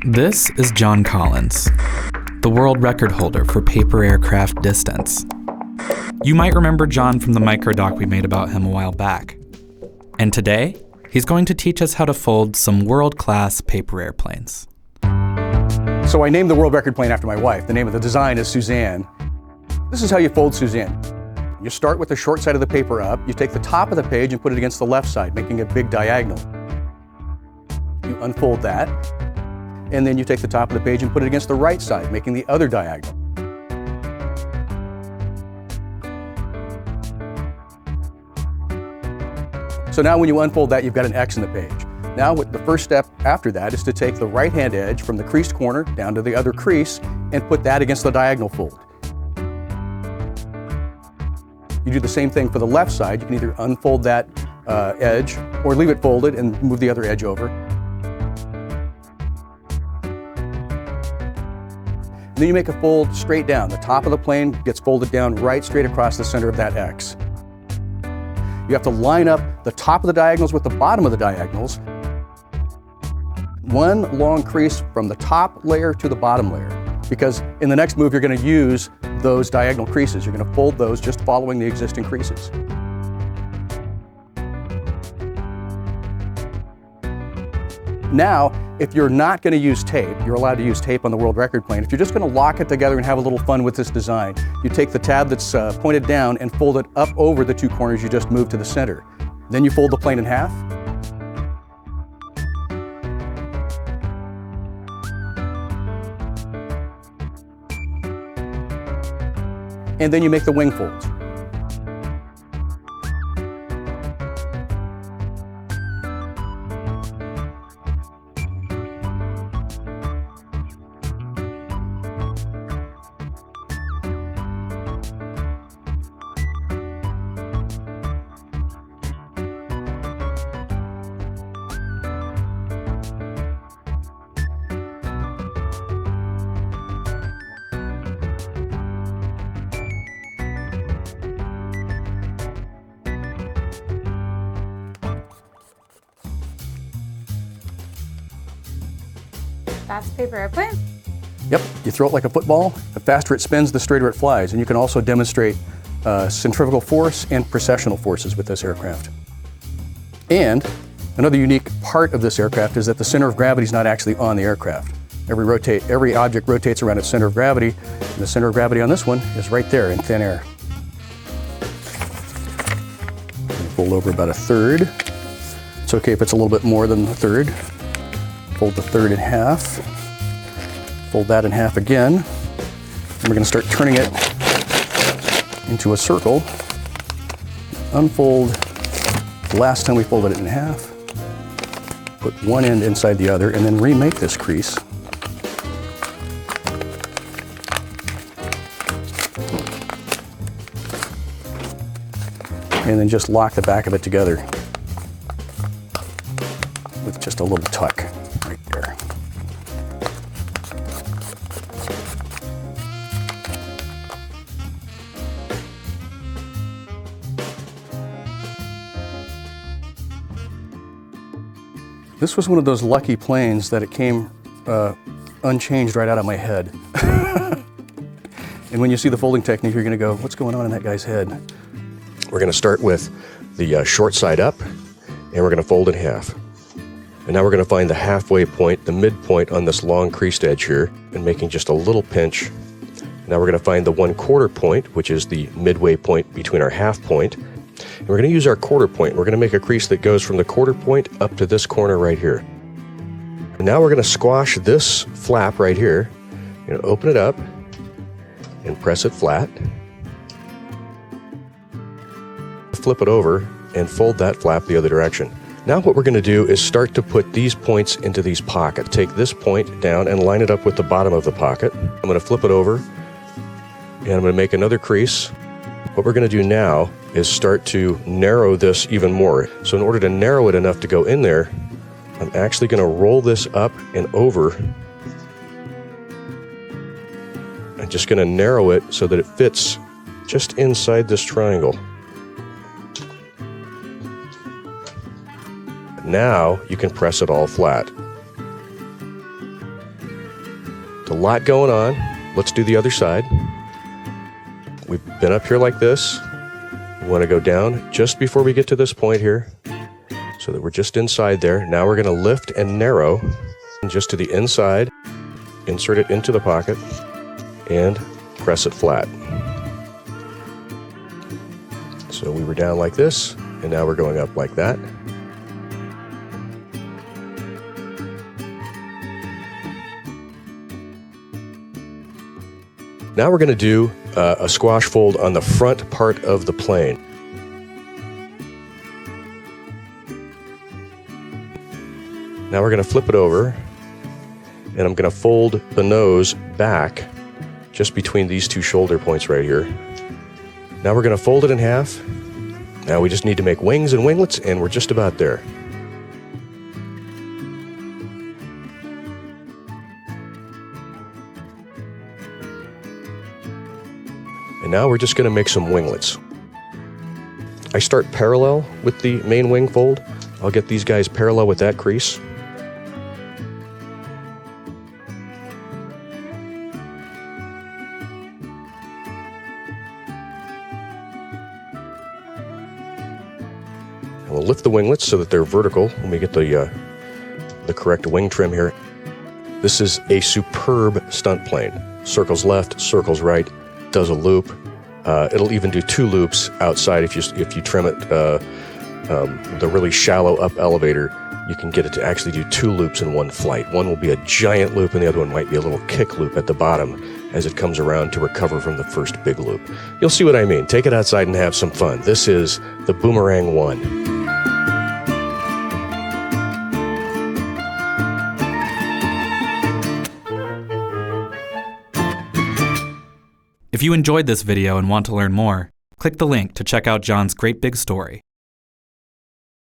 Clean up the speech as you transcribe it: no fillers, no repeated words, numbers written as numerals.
This is John Collins, the world record holder for paper aircraft distance. You might remember John from the microdoc we made about him a while back. And today, he's going to teach us how to fold some world-class paper airplanes. So I named the world record plane after my wife. The name of the design is Suzanne. This is how you fold Suzanne. You start with the short side of the paper up, you take the top of the page and put it against the left side, making a big diagonal. You unfold that, and then you take the top of the page and put it against the right side, making the other diagonal. So now when you unfold that, you've got an X in the page. Now the first step after that is to take the right-hand edge from the creased corner down to the other crease and put that against the diagonal fold. You do the same thing for the left side. You can either unfold that edge or leave it folded and move the other edge over. And then you make a fold straight down. The top of the plane gets folded down right straight across the center of that X. You have to line up the top of the diagonals with the bottom of the diagonals. One long crease from the top layer to the bottom layer, because in the next move you're going to use those diagonal creases. You're going to fold those just following the existing creases. Now, if you're not going to use tape, you're allowed to use tape on the world record plane. If you're just going to lock it together and have a little fun with this design, you take the tab that's pointed down and fold it up over the two corners you just moved to the center. Then you fold the plane in half. And then you make the wing folds. That's paper airplane? Yep, you throw it like a football. The faster it spins, the straighter it flies. And you can also demonstrate centrifugal force and precessional forces with this aircraft. And another unique part of this aircraft is that the center of gravity is not actually on the aircraft. Every object rotates around its center of gravity, and the center of gravity on this one is right there in thin air. Fold over about a third. It's okay if it's a little bit more than a third. Fold the third in half, fold that in half again, and we're going to start turning it into a circle. Unfold the last time we folded it in half, put one end inside the other, and then remake this crease. And then just lock the back of it together with just a little tuck. Right there. This was one of those lucky planes that it came unchanged right out of my head. And when you see the folding technique, you're going to go, what's going on in that guy's head? We're going to start with the short side up, and we're going to fold in half. And now we're going to find the halfway point, the midpoint on this long creased edge here, and making just a little pinch. Now we're going to find the 1/4 point, which is the midway point between our half point. And we're going to use our 1/4 point. We're going to make a crease that goes from the 1/4 point up to this corner right here. And now we're going to squash this flap right here. You're going to open it up and press it flat. Flip it over and fold that flap the other direction. Now what we're going to do is start to put these points into these pockets. Take this point down and line it up with the bottom of the pocket. I'm going to flip it over and I'm going to make another crease. What we're going to do now is start to narrow this even more. So in order to narrow it enough to go in there, I'm actually going to roll this up and over. I'm just going to narrow it so that it fits just inside this triangle. Now you can press it all flat. There's a lot going on. Let's do the other side. We've been up here like this. We want to go down just before we get to this point here so that we're just inside there. Now we're going to lift and narrow just to the inside, insert it into the pocket, and press it flat. So we were down like this, and now we're going up like that. Now we're going to do a squash fold on the front part of the plane. Now we're going to flip it over, and I'm going to fold the nose back just between these two shoulder points right here. Now we're going to fold it in half. Now we just need to make wings and winglets, and we're just about there. And now we're just going to make some winglets. I start parallel with the main wing fold. I'll get these guys parallel with that crease. And we'll lift the winglets so that they're vertical when we get the correct wing trim here. This is a superb stunt plane. Circles left, circles right. Does a loop. It'll even do 2 loops outside if you trim it. The really shallow up elevator, you can get it to actually do 2 loops in one flight. One will be a giant loop, and the other one might be a little kick loop at the bottom as it comes around to recover from the first big loop. You'll see what I mean. Take it outside and have some fun. This is the Boomerang 1. If you enjoyed this video and want to learn more, click the link to check out John's great big story.